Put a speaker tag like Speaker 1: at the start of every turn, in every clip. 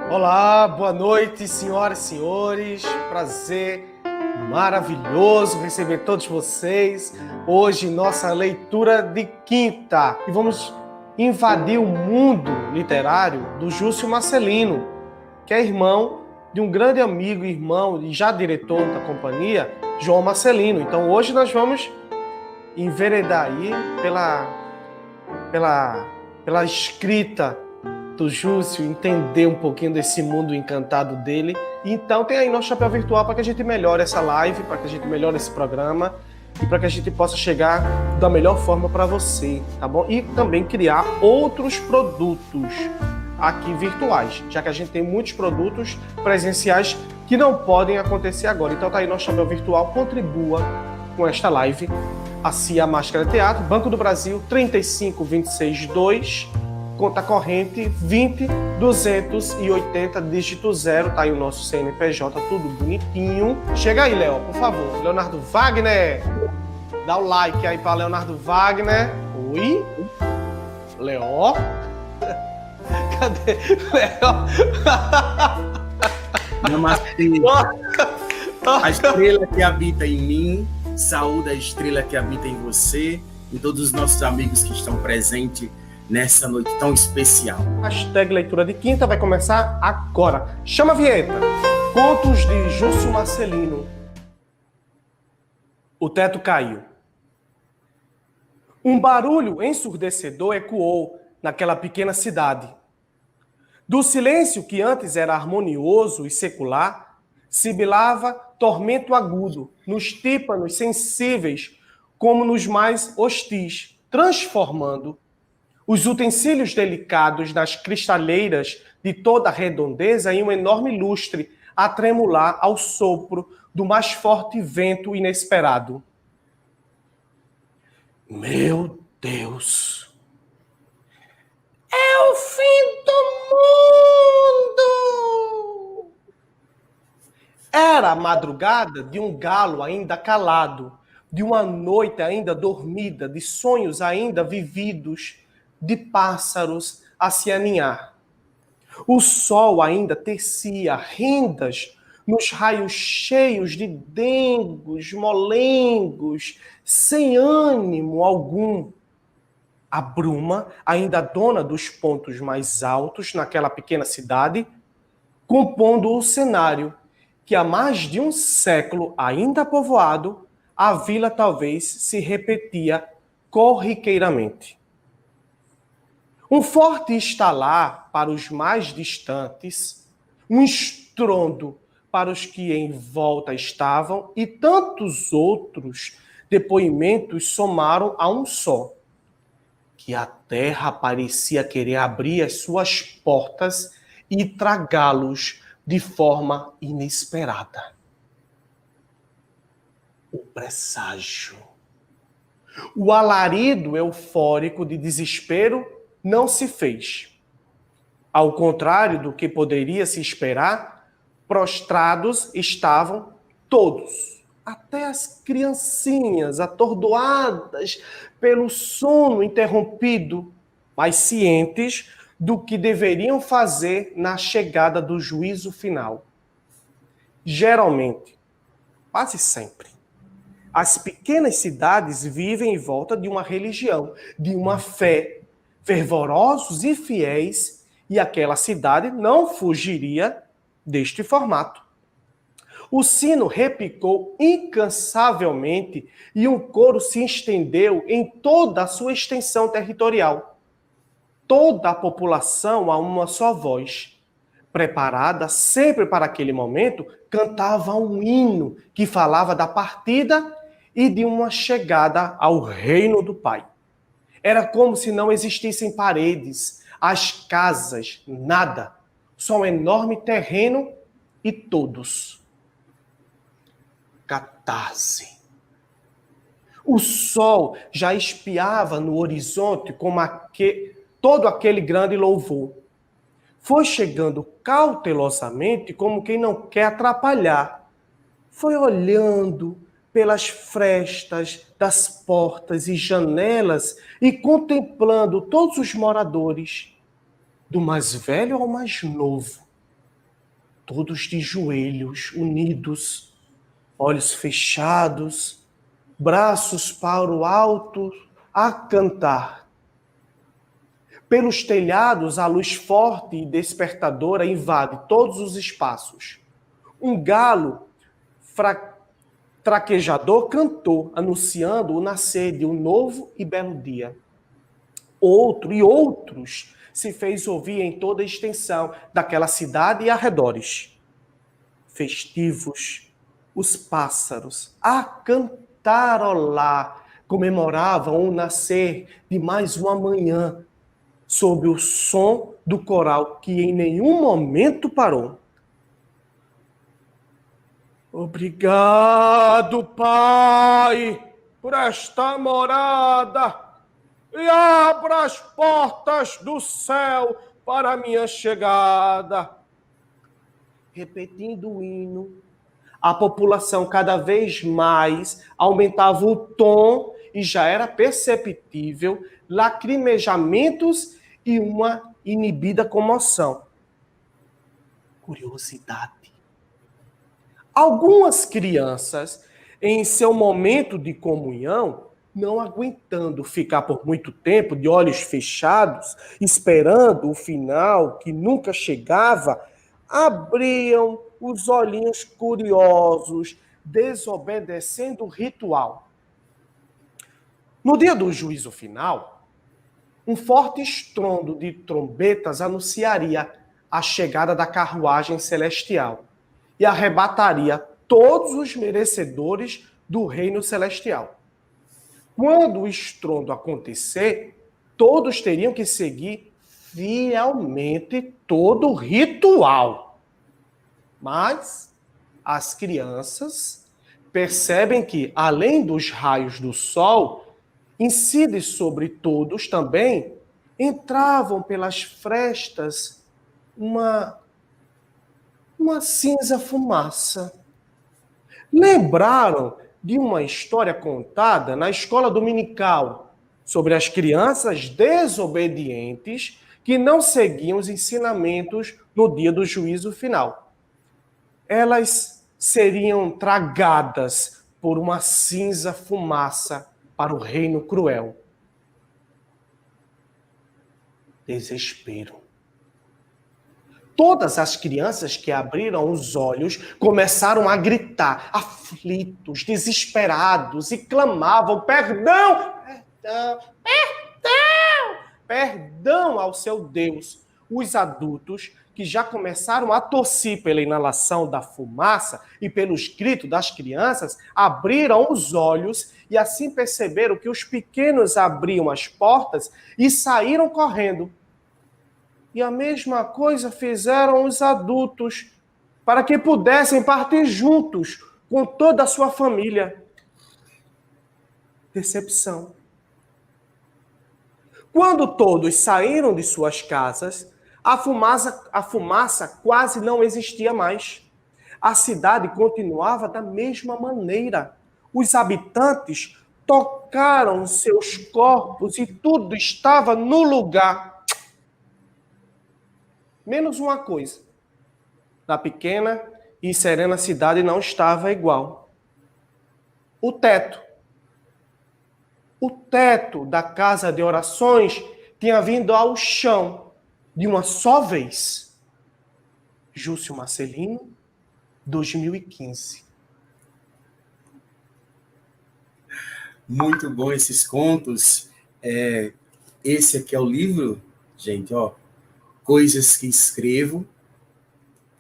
Speaker 1: Olá, boa noite, senhoras e senhores. Prazer maravilhoso receber todos vocês. Hoje, nossa leitura de quinta. E vamos invadir o mundo literário do Júcio Marcelino, que é irmão de um grande amigo, irmão e já diretor da companhia, João Marcelino. Então, hoje nós vamos enveredar aí pela escrita do Júcio, entender um pouquinho desse mundo encantado dele. Então tem aí nosso chapéu virtual para que a gente melhore essa live, para que a gente melhore esse programa e para que a gente possa chegar da melhor forma para você, tá bom? E também criar outros produtos aqui virtuais, já que a gente tem muitos produtos presenciais que não podem acontecer agora. Então tá aí nosso chapéu virtual, contribua com esta live. A CIA Máscara Teatro, Banco do Brasil, 35262, conta corrente 20.280, dígito 0, tá aí o nosso CNPJ, tudo bonitinho. Chega aí, Léo, por favor. Leonardo Wagner, dá o like aí para Leonardo Wagner. Oi? Léo? Cadê? Léo?
Speaker 2: Namastê. A estrela que habita em mim, saúde a estrela que habita em você e todos os nossos amigos que estão presentes nessa noite tão especial.
Speaker 1: Hashtag leitura de quinta vai começar agora. Chama a vinheta. Contos de Júcio Marcelino. O teto caiu. Um barulho ensurdecedor ecoou naquela pequena cidade. Do silêncio que antes era harmonioso e secular, sibilava tormento agudo nos tímpanos sensíveis como nos mais hostis, transformando os utensílios delicados das cristaleiras de toda a redondeza em um enorme lustre a tremular ao sopro do mais forte vento inesperado. Meu Deus! É o fim do mundo! Era a madrugada de um galo ainda calado, de uma noite ainda dormida, de sonhos ainda vividos, de pássaros a se aninhar. O sol ainda tecia rendas nos raios cheios de dengos, molengos, sem ânimo algum. A bruma, ainda dona dos pontos mais altos naquela pequena cidade, compondo o cenário que há mais de um século ainda povoado, a vila talvez se repetia corriqueiramente. Um forte estalar para os mais distantes, um estrondo para os que em volta estavam e tantos outros depoimentos somaram a um só, que a terra parecia querer abrir as suas portas e tragá-los de forma inesperada. O presságio. O alarido eufórico de desespero não se fez. Ao contrário do que poderia se esperar, prostrados estavam todos, até as criancinhas atordoadas pelo sono interrompido, mas cientes do que deveriam fazer na chegada do juízo final. Geralmente, quase sempre, as pequenas cidades vivem em volta de uma religião, de uma fé, fervorosos e fiéis, e aquela cidade não fugiria deste formato. O sino repicou incansavelmente e um coro se estendeu em toda a sua extensão territorial. Toda a população a uma só voz, preparada sempre para aquele momento, cantava um hino que falava da partida e de uma chegada ao reino do Pai. Era como se não existissem paredes, as casas, nada. Só um enorme terreno e todos. Catarse. O sol já espiava no horizonte como todo aquele grande louvor. Foi chegando cautelosamente como quem não quer atrapalhar. Foi olhando, pelas frestas das portas e janelas e contemplando todos os moradores, do mais velho ao mais novo, todos de joelhos, unidos, olhos fechados, braços para o alto, a cantar. Pelos telhados, a luz forte e despertadora invade todos os espaços. Um galo traquejador cantou, anunciando o nascer de um novo e belo dia. Outro e outros se fez ouvir em toda a extensão daquela cidade e arredores. Festivos, os pássaros a cantarolar comemoravam o nascer de mais uma manhã sob o som do coral que em nenhum momento parou. Obrigado, Pai, por esta morada, e abra as portas do céu para a minha chegada. Repetindo o hino, a população cada vez mais aumentava o tom e já era perceptível lacrimejamentos e uma inibida comoção. Curiosidade. Algumas crianças, em seu momento de comunhão, não aguentando ficar por muito tempo de olhos fechados, esperando o final que nunca chegava, abriam os olhinhos curiosos, desobedecendo o ritual. No dia do juízo final, um forte estrondo de trombetas anunciaria a chegada da carruagem celestial e arrebataria todos os merecedores do reino celestial. Quando o estrondo acontecer, todos teriam que seguir fielmente todo o ritual. Mas as crianças percebem que, além dos raios do sol, incide sobre todos também, entravam pelas frestas uma cinza fumaça. Lembraram de uma história contada na escola dominical sobre as crianças desobedientes que não seguiam os ensinamentos no dia do juízo final. Elas seriam tragadas por uma cinza fumaça para o reino cruel. Desespero. Todas as crianças que abriram os olhos começaram a gritar, aflitos, desesperados, e clamavam: perdão, perdão, perdão, perdão ao seu Deus. Os adultos, que já começaram a tossir pela inalação da fumaça e pelos gritos das crianças, abriram os olhos e assim perceberam que os pequenos abriam as portas e saíram correndo. E a mesma coisa fizeram os adultos, para que pudessem partir juntos com toda a sua família. Decepção. Quando todos saíram de suas casas, a fumaça quase não existia mais. A cidade continuava da mesma maneira. Os habitantes tocaram seus corpos e tudo estava no lugar. Menos uma coisa. Na pequena e serena cidade não estava igual. O teto. O teto da casa de orações tinha vindo ao chão de uma só vez. Júcio Marcelino, 2015.
Speaker 2: Muito bom esses contos. Esse aqui é o livro, gente, ó. Coisas que escrevo,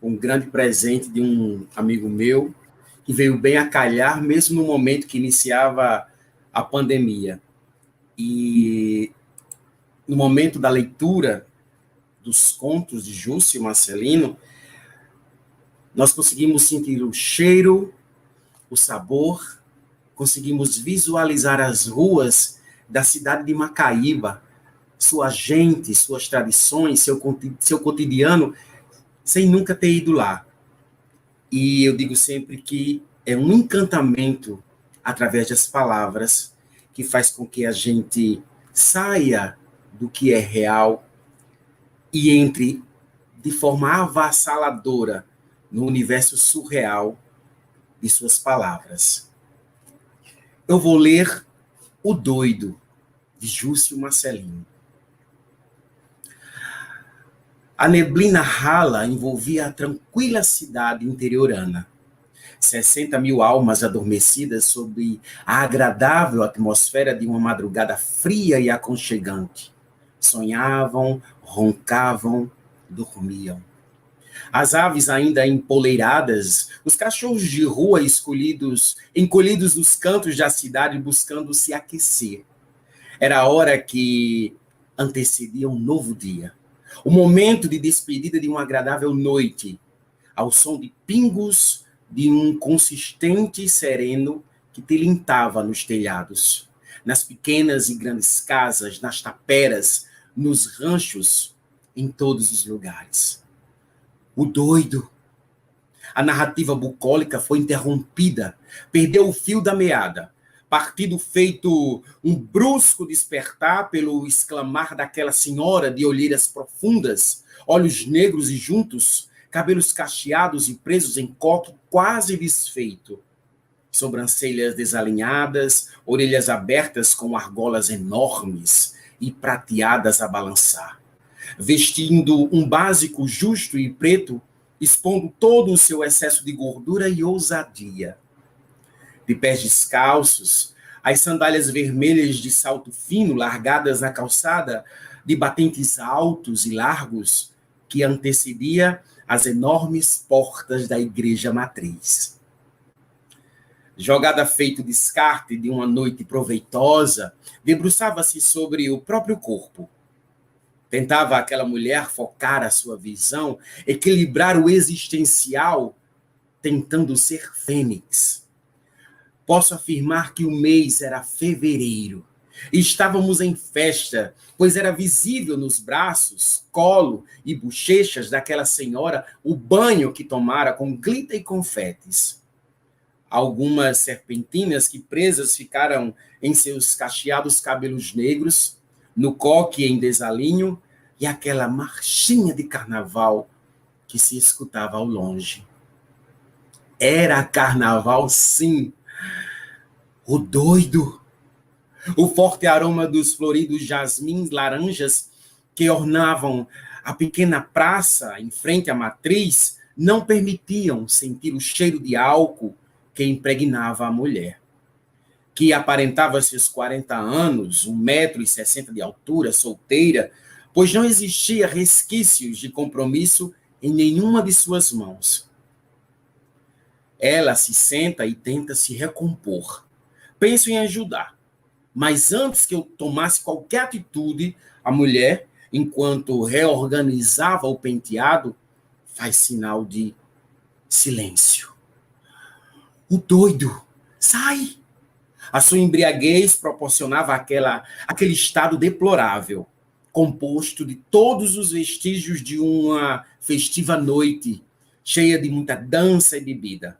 Speaker 2: um grande presente de um amigo meu, que veio bem a calhar, mesmo no momento que iniciava a pandemia. E no momento da leitura dos contos de Júcio Marcelino, nós conseguimos sentir o cheiro, o sabor, conseguimos visualizar as ruas da cidade de Macaíba, sua gente, suas tradições, seu cotidiano, sem nunca ter ido lá. E eu digo sempre que é um encantamento através das palavras, que faz com que a gente saia do que é real e entre de forma avassaladora no universo surreal de suas palavras. Eu vou ler O Doido, de Júcio Marcelino. A neblina rala envolvia a tranquila cidade interiorana. 60 mil almas adormecidas sob a agradável atmosfera de uma madrugada fria e aconchegante. Sonhavam, roncavam, dormiam. As aves ainda empoleiradas, os cachorros de rua encolhidos nos cantos da cidade buscando se aquecer. Era a hora que antecedia um novo dia. O momento de despedida de uma agradável noite, ao som de pingos de um consistente sereno que tilintava nos telhados, nas pequenas e grandes casas, nas taperas, nos ranchos, em todos os lugares. O doido. A narrativa bucólica foi interrompida, perdeu o fio da meada, partido feito um brusco despertar pelo exclamar daquela senhora de olheiras profundas, olhos negros e juntos, cabelos cacheados e presos em coque quase desfeito, sobrancelhas desalinhadas, orelhas abertas com argolas enormes e prateadas a balançar, vestindo um básico justo e preto, expondo todo o seu excesso de gordura e ousadia. De pés descalços, as sandálias vermelhas de salto fino largadas na calçada, de batentes altos e largos, que antecedia as enormes portas da igreja matriz. Jogada feito descarte de uma noite proveitosa, debruçava-se sobre o próprio corpo. Tentava aquela mulher focar a sua visão, equilibrar o existencial, tentando ser fênix. Posso afirmar que o mês era fevereiro. Estávamos em festa, pois era visível nos braços, colo e bochechas daquela senhora o banho que tomara com glitter e confetes. Algumas serpentinas que presas ficaram em seus cacheados cabelos negros, no coque em desalinho, e aquela marchinha de carnaval que se escutava ao longe. Era carnaval, sim. O doido. O forte aroma dos floridos jasmins laranjas que ornavam a pequena praça em frente à matriz não permitiam sentir o cheiro de álcool que impregnava a mulher, que aparentava seus 40 anos, 1,60 m de altura, solteira, pois não existia resquícios de compromisso em nenhuma de suas mãos. Ela se senta e tenta se recompor. Penso em ajudar, mas antes que eu tomasse qualquer atitude, a mulher, enquanto reorganizava o penteado, faz sinal de silêncio. O doido, sai! A sua embriaguez proporcionava aquele estado deplorável, composto de todos os vestígios de uma festiva noite, cheia de muita dança e bebida.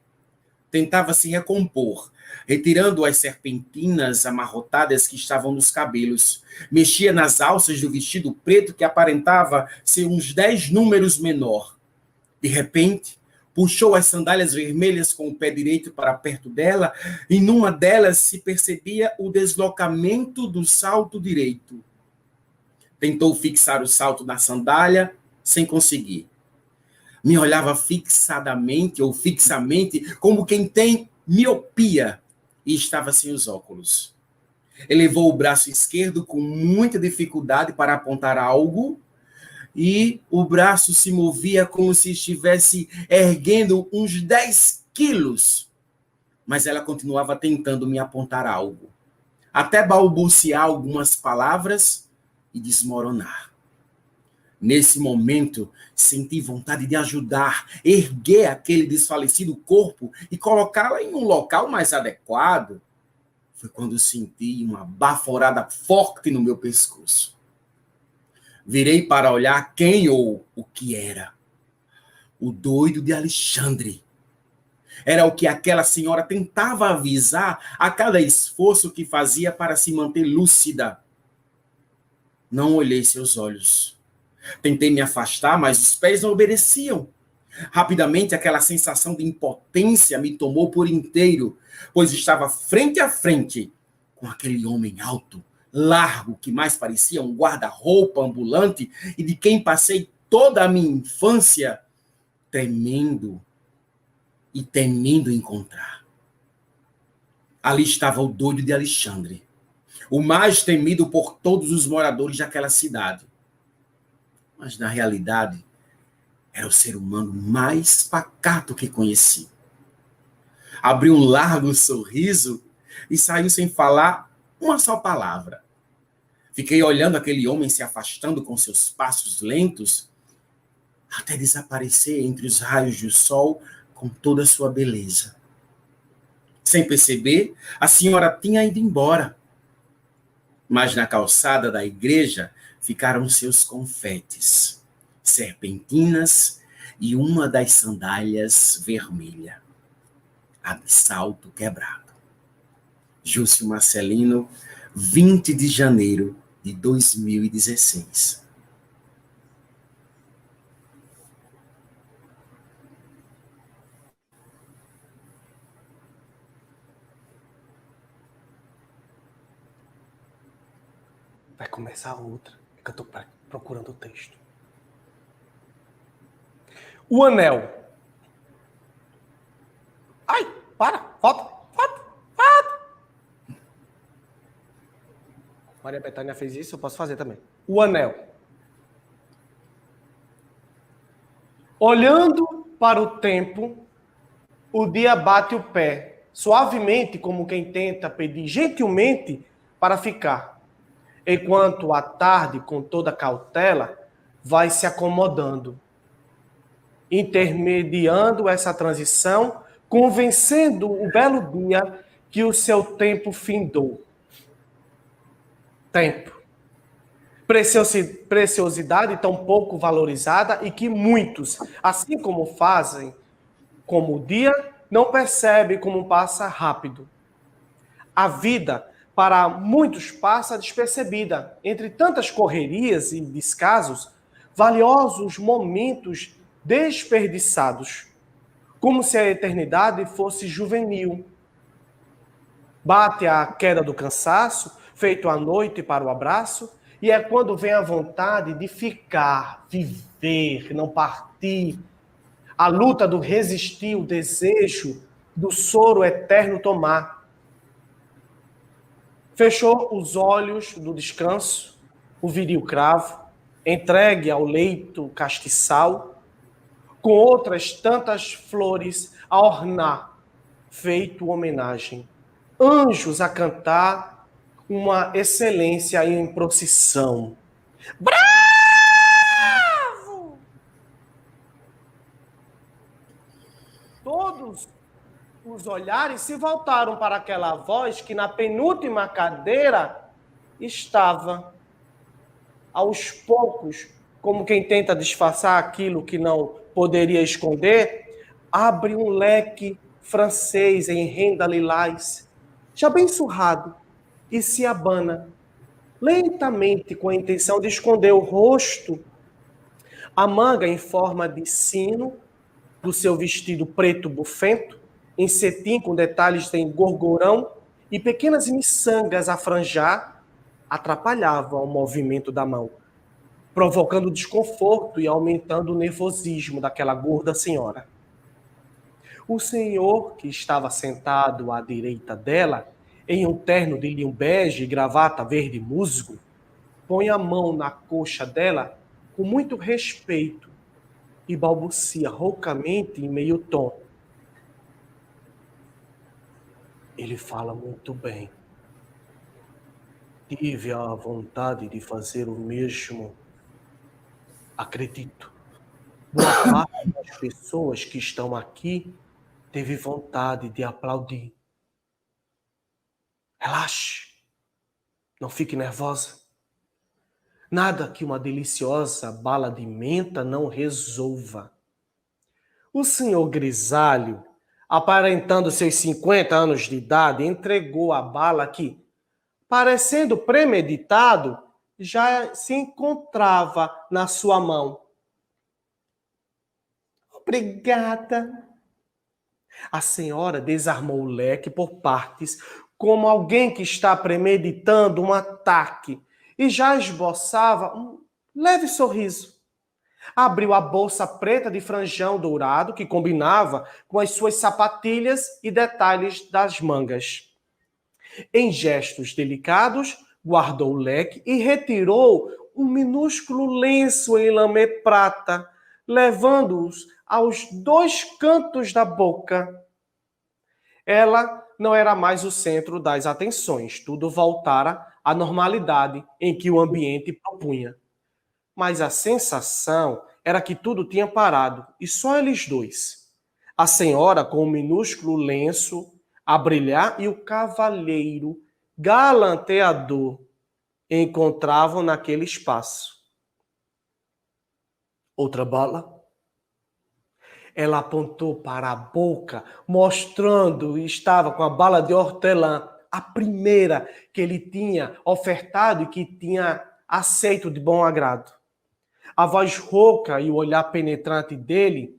Speaker 2: Tentava se recompor, retirando as serpentinas amarrotadas que estavam nos cabelos. Mexia nas alças do vestido preto que aparentava ser uns 10 números menor. De repente, puxou as sandálias vermelhas com o pé direito para perto dela, e numa delas se percebia o deslocamento do salto direito. Tentou fixar o salto na sandália, sem conseguir. Me olhava fixadamente ou fixamente, como quem tem miopia, e estava sem os óculos. Elevou o braço esquerdo com muita dificuldade para apontar algo, e o braço se movia como se estivesse erguendo uns 10 quilos. Mas ela continuava tentando me apontar algo, até balbuciar algumas palavras e desmoronar. Nesse momento, senti vontade de ajudar, erguer aquele desfalecido corpo e colocá-la em um local mais adequado. Foi quando senti uma baforada forte no meu pescoço. Virei para olhar quem ou o que era. O doido de Alexandre. Era o que aquela senhora tentava avisar a cada esforço que fazia para se manter lúcida. Não olhei seus olhos. Tentei me afastar, mas os pés não obedeciam. Rapidamente, aquela sensação de impotência me tomou por inteiro, pois estava frente a frente com aquele homem alto, largo, que mais parecia um guarda-roupa ambulante e de quem passei toda a minha infância tremendo e temendo encontrar. Ali estava o doido de Alexandre, o mais temido por todos os moradores daquela cidade. Mas, na realidade, era o ser humano mais pacato que conheci. Abriu um largo sorriso e saiu sem falar uma só palavra. Fiquei olhando aquele homem se afastando com seus passos lentos, até desaparecer entre os raios do sol com toda a sua beleza. Sem perceber, a senhora tinha ido embora. Mas na calçada da igreja ficaram seus confetes, serpentinas e uma das sandálias vermelha, a de salto quebrado. Júcio Marcelino, 20 de janeiro de 2016.
Speaker 1: Vai começar outra, que eu estou procurando o texto. O anel. Ai, para, volta. Maria Bethânia fez isso, eu posso fazer também. O anel. Olhando para o tempo, o dia bate o pé, suavemente, como quem tenta pedir gentilmente para ficar. Enquanto a tarde, com toda cautela, vai se acomodando, intermediando essa transição, convencendo o belo dia que o seu tempo findou. Tempo. Preciosidade tão pouco valorizada e que muitos, assim como fazem, como o dia, não percebem como passa rápido. A vida, para muitos, passa despercebida. Entre tantas correrias e descasos, valiosos momentos desperdiçados, como se a eternidade fosse juvenil. Bate a queda do cansaço, feito à noite para o abraço, e é quando vem a vontade de ficar, viver, não partir. A luta do resistir, o desejo do soro eterno tomar. Fechou os olhos do descanso, o viril cravo, entregue ao leito castiçal, com outras tantas flores a ornar, feito homenagem. Anjos a cantar uma excelência em procissão. Bravo! Todos os olhares se voltaram para aquela voz que na penúltima cadeira estava. Aos poucos, como quem tenta disfarçar aquilo que não poderia esconder, abre um leque francês em renda lilás, já bem surrado, e se abana, lentamente, com a intenção de esconder o rosto. A manga em forma de sino do seu vestido preto bufento, em cetim com detalhes em gorgorão e pequenas miçangas a franjar, atrapalhavam o movimento da mão, provocando desconforto e aumentando o nervosismo daquela gorda senhora. O senhor, que estava sentado à direita dela, em um terno de linho bege e gravata verde musgo, põe a mão na coxa dela com muito respeito e balbucia roucamente em meio tom. Ele fala muito bem. Tive a vontade de fazer o mesmo. Acredito. Boa parte das pessoas que estão aqui teve vontade de aplaudir. Relaxe. Não fique nervosa. Nada que uma deliciosa bala de menta não resolva. O senhor grisalho, aparentando seus 50 anos de idade, entregou a bala que, parecendo premeditado, já se encontrava na sua mão. Obrigada. A senhora desarmou o leque por partes, como alguém que está premeditando um ataque, e já esboçava um leve sorriso. Abriu a bolsa preta de franjão dourado, que combinava com as suas sapatilhas e detalhes das mangas. Em gestos delicados, guardou o leque e retirou um minúsculo lenço em lamê prata, levando-os aos 2 cantos da boca. Ela não era mais o centro das atenções, tudo voltara à normalidade em que o ambiente propunha. Mas a sensação era que tudo tinha parado, e só eles dois. A senhora com o minúsculo lenço a brilhar e o cavalheiro galanteador encontravam naquele espaço. Outra bala? Ela apontou para a boca, mostrando que estava com a bala de hortelã, a primeira que ele tinha ofertado e que tinha aceito de bom agrado. A voz rouca e o olhar penetrante dele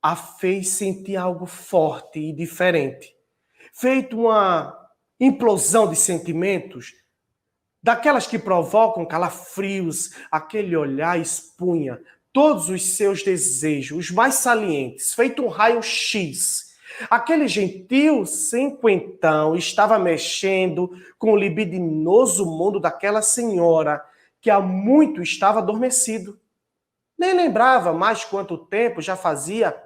Speaker 1: a fez sentir algo forte e diferente. Feito uma implosão de sentimentos, daquelas que provocam calafrios, aquele olhar expunha todos os seus desejos, os mais salientes, feito um raio-x. Aquele gentil cinquentão estava mexendo com o libidinoso mundo daquela senhora que há muito estava adormecido. Nem lembrava mais quanto tempo já fazia.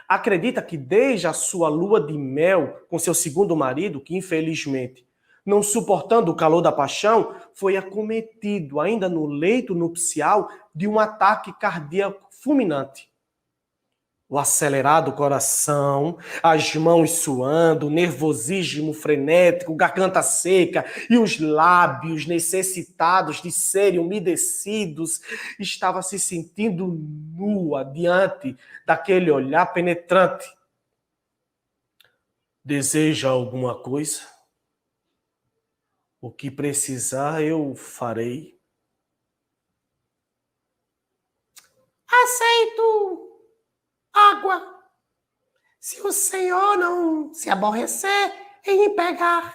Speaker 1: Acredita que desde a sua lua de mel com seu segundo marido, que infelizmente, não suportando o calor da paixão, foi acometido ainda no leito nupcial de um ataque cardíaco fulminante. O acelerado coração, as mãos suando, o nervosismo frenético, garganta seca e os lábios necessitados de serem umedecidos, estava se sentindo nua diante daquele olhar penetrante. Deseja alguma coisa? O que precisar eu farei. Aceito água, se o senhor não se aborrecer em pegar.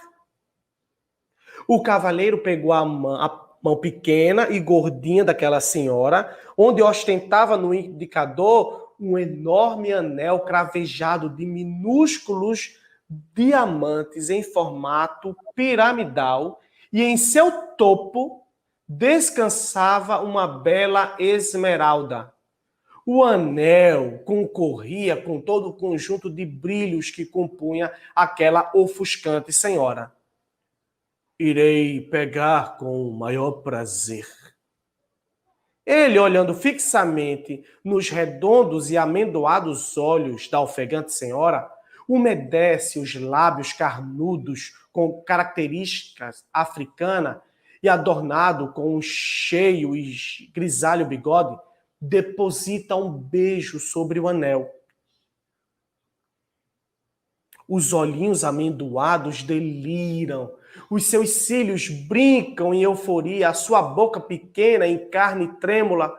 Speaker 1: O cavaleiro pegou a mão pequena e gordinha daquela senhora, onde ostentava no indicador um enorme anel cravejado de minúsculos diamantes em formato piramidal, e em seu topo descansava uma bela esmeralda. O anel concorria com todo o conjunto de brilhos que compunha aquela ofuscante senhora. Irei pegar com o maior prazer. Ele, olhando fixamente nos redondos e amendoados olhos da ofegante senhora, umedece os lábios carnudos com características africanas e adornado com um cheio e grisalho bigode, deposita um beijo sobre o anel. Os olhinhos amendoados deliram, os seus cílios brincam em euforia, a sua boca pequena em carne trêmula.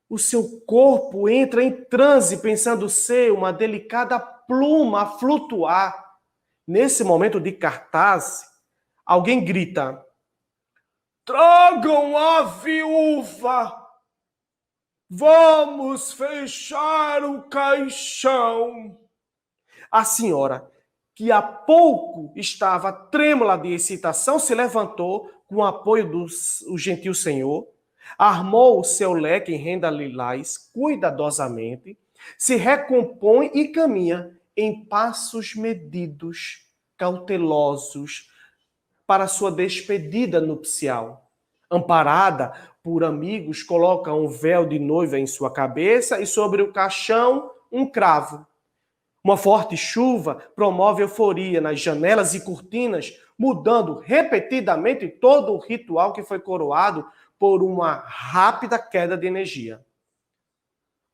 Speaker 1: O seu corpo entra em transe, pensando ser uma delicada pluma a flutuar. Nesse momento de cartaz, alguém grita: tragam a viúva! Vamos fechar o caixão. A senhora, que há pouco estava trêmula de excitação, se levantou com o apoio do gentil senhor, armou o seu leque em renda lilás cuidadosamente, se recompõe e caminha em passos medidos, cautelosos, para sua despedida nupcial. Amparada por amigos, coloca um véu de noiva em sua cabeça e sobre o caixão um cravo. Uma forte chuva promove euforia nas janelas e cortinas, mudando repetidamente todo o ritual que foi coroado por uma rápida queda de energia.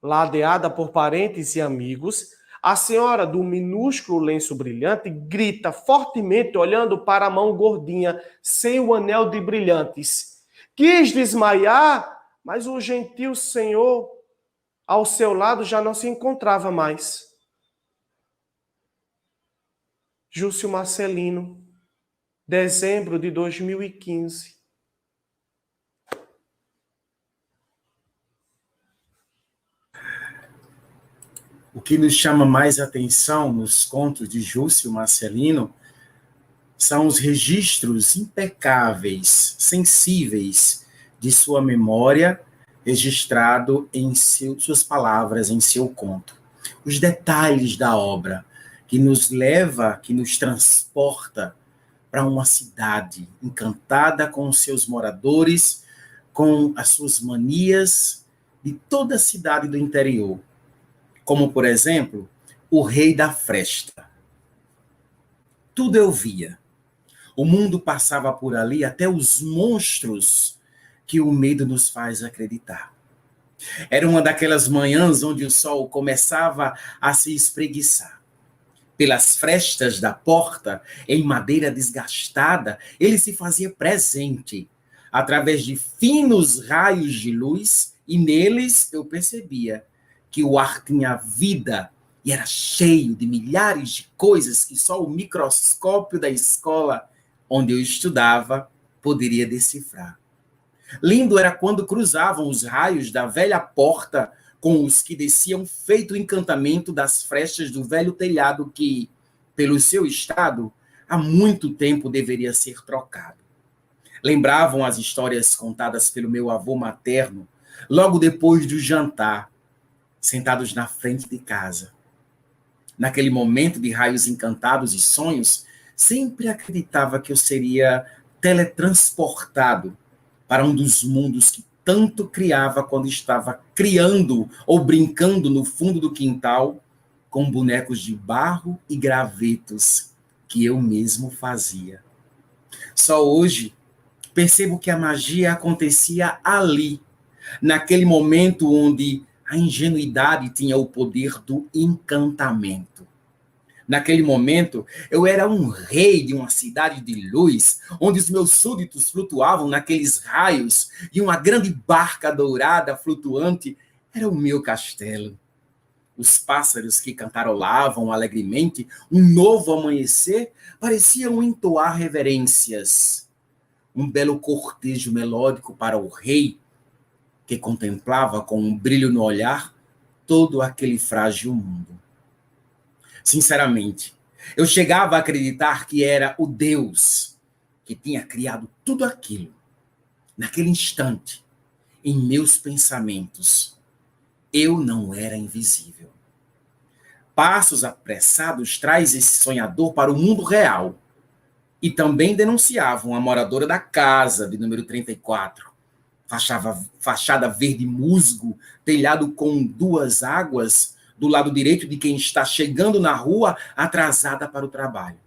Speaker 1: Ladeada por parentes e amigos, A senhora do minúsculo lenço brilhante grita fortemente olhando para a mão gordinha sem o anel de brilhantes. Quis desmaiar, mas o gentil senhor ao seu lado já não se encontrava mais. Júcio Marcelino, dezembro de 2015.
Speaker 2: O que nos chama mais atenção nos contos de Júcio Marcelino são os registros impecáveis, sensíveis de sua memória, registrado em suas palavras, em seu conto. Os detalhes da obra que nos leva, que nos transporta para uma cidade encantada com os seus moradores, com as suas manias de toda a cidade do interior. Como, por exemplo, o rei da fresta. Tudo eu via. O mundo passava por ali, até os monstros que o medo nos faz acreditar. Era uma daquelas manhãs onde o sol começava a se espreguiçar. Pelas frestas da porta, em madeira desgastada, ele se fazia presente, através de finos raios de luz, e neles eu percebia que o ar tinha vida e era cheio de milhares de coisas que só o microscópio da escola onde eu estudava poderia decifrar. Lindo era quando cruzavam os raios da velha porta com os que desciam feito o encantamento das frestas do velho telhado que, pelo seu estado, há muito tempo deveria ser trocado. Lembravam as histórias contadas pelo meu avô materno, logo depois do jantar, sentados na frente de casa. Naquele momento de raios encantados e sonhos, sempre acreditava que eu seria teletransportado para um dos mundos que tanto criava quando estava criando ou brincando no fundo do quintal com bonecos de barro e gravetos que eu mesmo fazia. Só hoje percebo que a magia acontecia ali, naquele momento onde a ingenuidade tinha o poder do encantamento. Naquele momento, eu era um rei de uma cidade de luz, onde os meus súditos flutuavam naqueles raios, e uma grande barca dourada flutuante era o meu castelo. Os pássaros que cantarolavam alegremente um novo amanhecer pareciam entoar reverências. Um belo cortejo melódico para o rei, que contemplava com um brilho no olhar todo aquele frágil mundo. Sinceramente, eu chegava a acreditar que era o Deus que tinha criado tudo aquilo. Naquele instante, em meus pensamentos, eu não era invisível. Passos apressados traz esse sonhador para o mundo real. E também denunciavam a moradora da casa de número 34. Fachada verde musgo, telhado com 2 águas, do lado direito de quem está chegando na rua atrasada para o trabalho.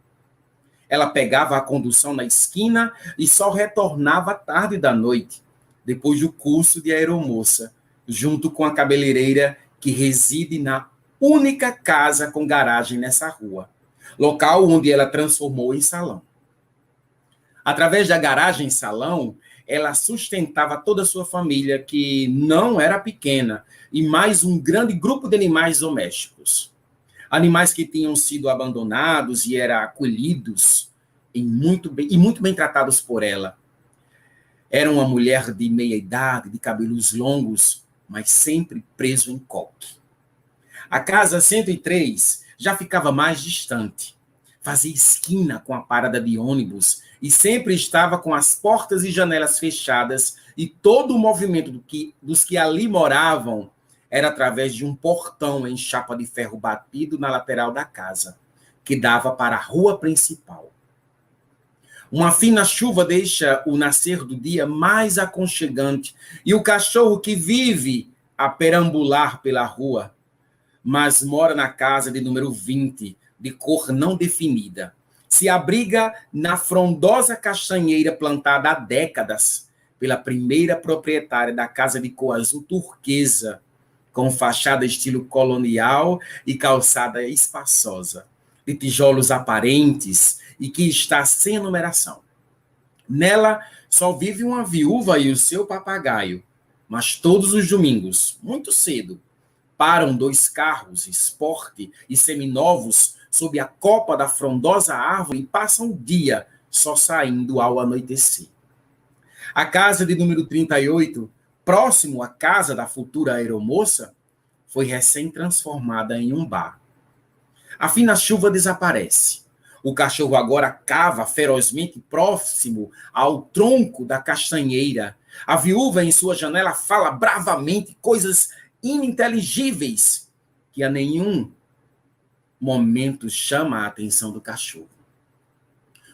Speaker 2: Ela pegava a condução na esquina e só retornava tarde da noite, depois do curso de aeromoça, junto com a cabeleireira que reside na única casa com garagem nessa rua, local onde ela transformou em salão. Através da garagem-salão, ela sustentava toda a sua família, que não era pequena, e mais um grande grupo de animais domésticos. Animais que tinham sido abandonados e eram acolhidos e muito bem tratados por ela. Era uma mulher de meia idade, de cabelos longos, mas sempre preso em coque. A casa 103 já ficava mais distante. Fazia esquina com a parada de ônibus e sempre estava com as portas e janelas fechadas, e todo o movimento dos que ali moravam era através de um portão em chapa de ferro batido na lateral da casa, que dava para a rua principal. Uma fina chuva deixa o nascer do dia mais aconchegante, e o cachorro que vive a perambular pela rua, mas mora na casa de número 20, de cor não definida, se abriga na frondosa castanheira plantada há décadas pela primeira proprietária da casa de cor azul turquesa, com fachada estilo colonial e calçada espaçosa, de tijolos aparentes e que está sem numeração. Nela só vive uma viúva e o seu papagaio, mas todos os domingos, muito cedo, param 2 carros, esporte e seminovos, sob a copa da frondosa árvore e passam o dia só saindo ao anoitecer. A casa de número 38, próximo à casa da futura aeromoça, foi recém-transformada em um bar. A fina chuva desaparece. O cachorro agora cava ferozmente próximo ao tronco da castanheira. A viúva em sua janela fala bravamente coisas ininteligíveis que a nenhum momento chama a atenção do cachorro.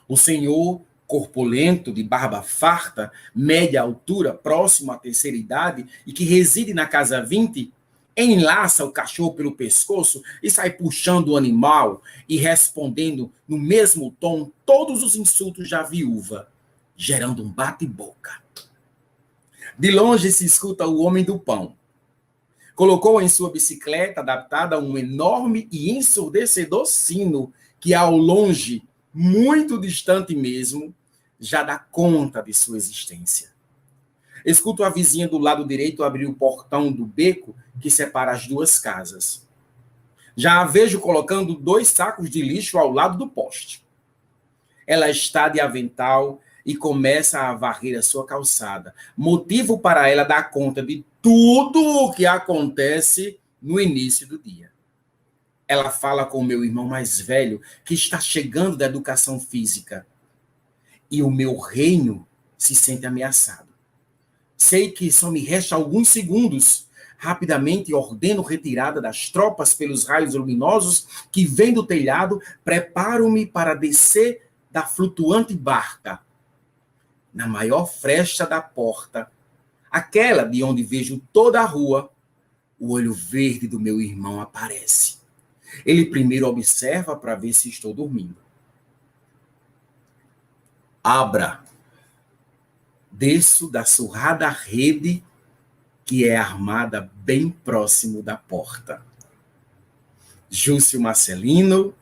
Speaker 2: O senhor, corpulento, de barba farta, média altura, próximo à terceira idade e que reside na casa 20, enlaça o cachorro pelo pescoço e sai puxando o animal e respondendo no mesmo tom todos os insultos da viúva, gerando um bate-boca. De longe se escuta o homem do pão. Colocou em sua bicicleta adaptada um enorme e ensurdecedor sino que, ao longe, muito distante mesmo, já dá conta de sua existência. Escuto a vizinha do lado direito abrir o portão do beco que separa as 2 casas. Já a vejo colocando 2 sacos de lixo ao lado do poste. Ela está de avental e começa a varrer a sua calçada. Motivo para ela dar conta de tudo o que acontece no início do dia. Ela fala com o meu irmão mais velho, que está chegando da educação física. E o meu reino se sente ameaçado. Sei que só me resta alguns segundos. Rapidamente ordeno retirada das tropas pelos raios luminosos que vêm do telhado. Preparo-me para descer da flutuante barca. Na maior fresta da porta, aquela de onde vejo toda a rua, o olho verde do meu irmão aparece. Ele primeiro observa para ver se estou dormindo. Abra. Desço da surrada rede que é armada bem próximo da porta. Júcio Marcelino,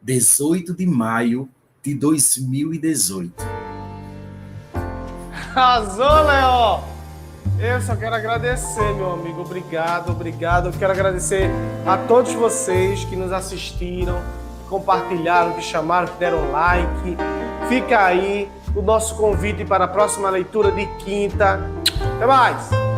Speaker 2: 18 de maio de 2018.
Speaker 1: Arrasou, Léo! Eu só quero agradecer, meu amigo. Obrigado, obrigado. Eu quero agradecer a todos vocês que nos assistiram, que compartilharam, que chamaram, que deram like. Fica aí o nosso convite para a próxima leitura de quinta. Até mais!